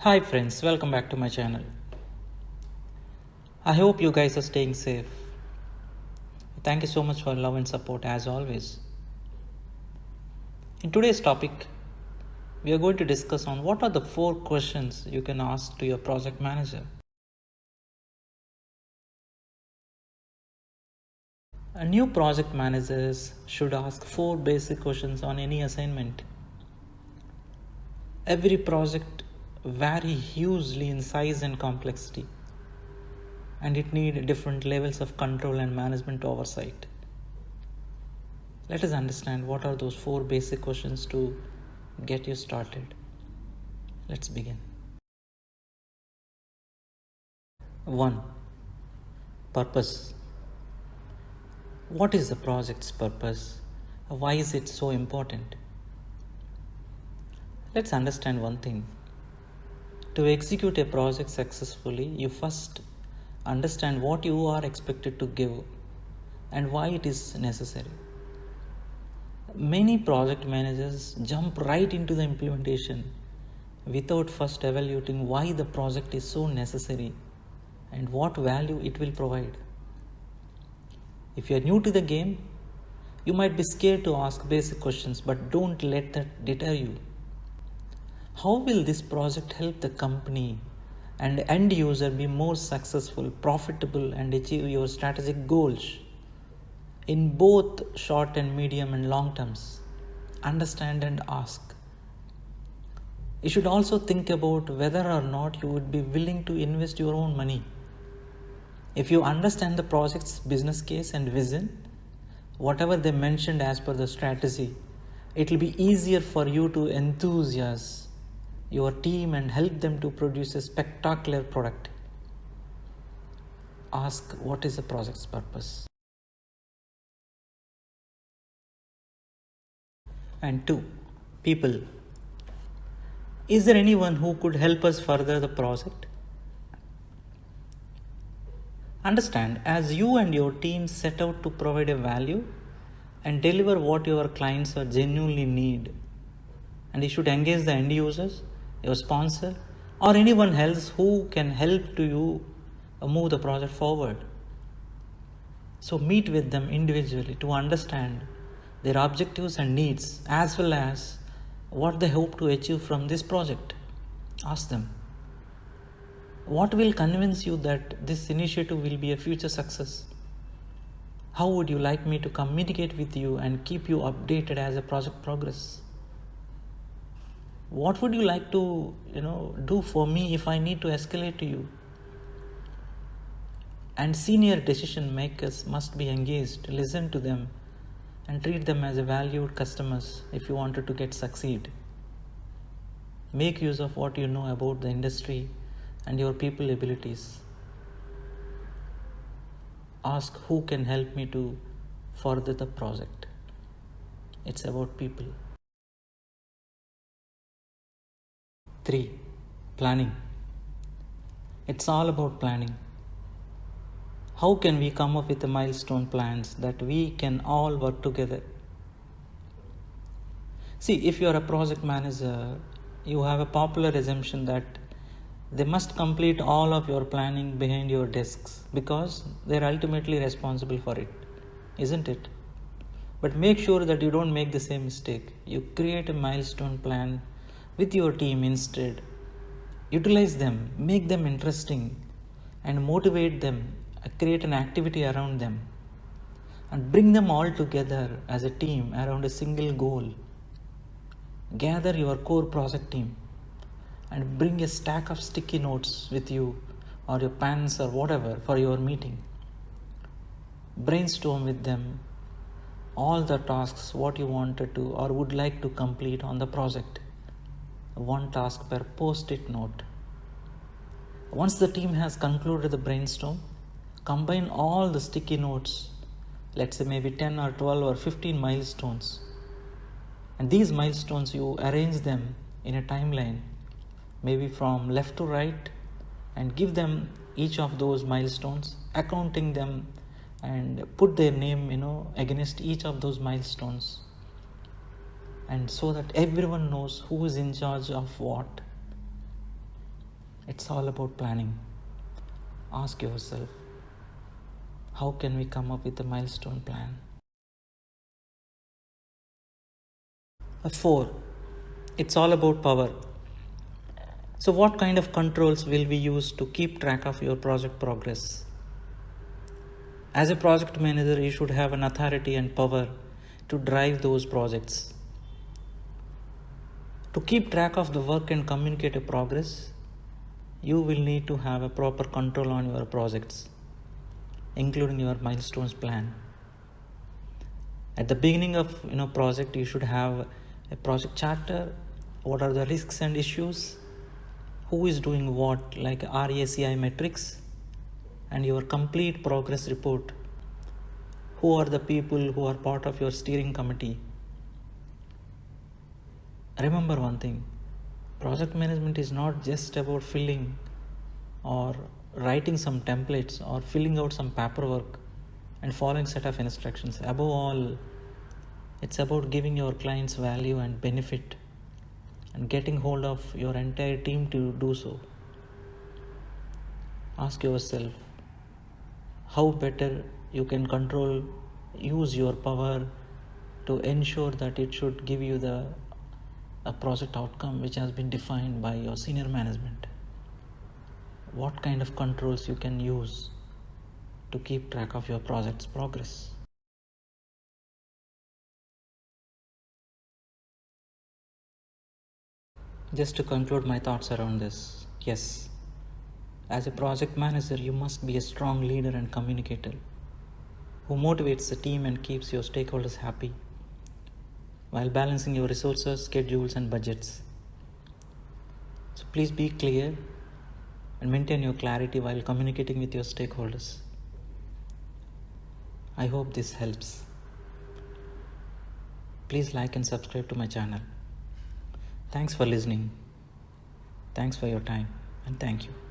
Hi friends, welcome back to my channel. I hope you guys are staying safe. Thank you so much for love and support as always. In today's topic, we are going to discuss on what are the 4 questions you can ask to your project manager. A new project managers should ask 4 basic questions on any assignment. Every project vary hugely in size and complexity, and it needs different levels of control and management oversight. Let us understand what are those 4 basic questions to get you started. Let's begin. 1. Purpose. What is the project's purpose? Why is it so important? Let's understand one thing. To execute a project successfully, you first understand what you are expected to give and why it is necessary. Many project managers jump right into the implementation without first evaluating why the project is so necessary and what value it will provide. If you are new to the game, you might be scared to ask basic questions, but don't let that deter you. How will this project help the company and end user be more successful, profitable, and achieve your strategic goals in both short and medium and long terms? Understand and ask. You should also think about whether or not you would be willing to invest your own money. If you understand the project's business case and vision, whatever they mentioned as per the strategy, it will be easier for you to enthusiast your team and help them to produce a spectacular product. Ask what is the project's purpose. And 2. People. Is there anyone who could help us further the project? Understand, as you and your team set out to provide a value and deliver what your clients are genuinely need, and you should engage the end users, your sponsor, or anyone else who can help to you move the project forward. So meet with them individually to understand their objectives and needs, as well as what they hope to achieve from this project. Ask them, what will convince you that this initiative will be a future success? How would you like me to communicate with you and keep you updated as a project progress? What would you like to do for me if I need to escalate to you? And senior decision makers must be engaged. Listen to them and treat them as a valued customers if you wanted to get succeed. Make use of what you know about the industry and your people abilities. Ask who can help me to further the project. It's about people. 3. Planning. It's all about planning. How can we come up with the milestone plans that we can all work together? See, if you are a project manager, you have a popular assumption that they must complete all of your planning behind your desks because they are ultimately responsible for it, isn't it? But make sure that you don't make the same mistake. You create a milestone plan with your team instead. Utilize them, make them interesting, and motivate them. Create an activity around them and bring them all together as a team around a single goal. Gather your core project team and bring a stack of sticky notes with you or your pens or whatever for your meeting. Brainstorm with them all the tasks what you wanted to or would like to complete on the project. One task per post-it note. Once the team has concluded the brainstorm, combine all the sticky notes, let's say maybe 10 or 12 or 15 milestones. And these milestones, you arrange them in a timeline, maybe from left to right, and give them each of those milestones, accounting them and put their name, against each of those milestones. And so that everyone knows who is in charge of what. It's all about planning. Ask yourself, how can we come up with a milestone plan? 4. It's all about power. So what kind of controls will we use to keep track of your project progress? As a project manager, you should have an authority and power to drive those projects. To keep track of the work and communicate a progress, you will need to have a proper control on your projects, including your milestones plan. At the beginning of project, you should have a project charter. What are the risks and issues? Who is doing what, like RACI metrics, and your complete progress report. Who are the people who are part of your steering committee? Remember one thing, project management is not just about filling or writing some templates or filling out some paperwork and following set of instructions. Above all, it's about giving your clients value and benefit and getting hold of your entire team to do so. Ask yourself how better you can use your power to ensure that it should give you a project outcome which has been defined by your senior management. What kind of controls you can use to keep track of your project's progress? Just to conclude my thoughts around this, yes, as a project manager, you must be a strong leader and communicator who motivates the team and keeps your stakeholders happy while balancing your resources, schedules, and budgets. So please be clear and maintain your clarity while communicating with your stakeholders. I hope this helps. Please like and subscribe to my channel. Thanks for listening. Thanks for your time, and thank you.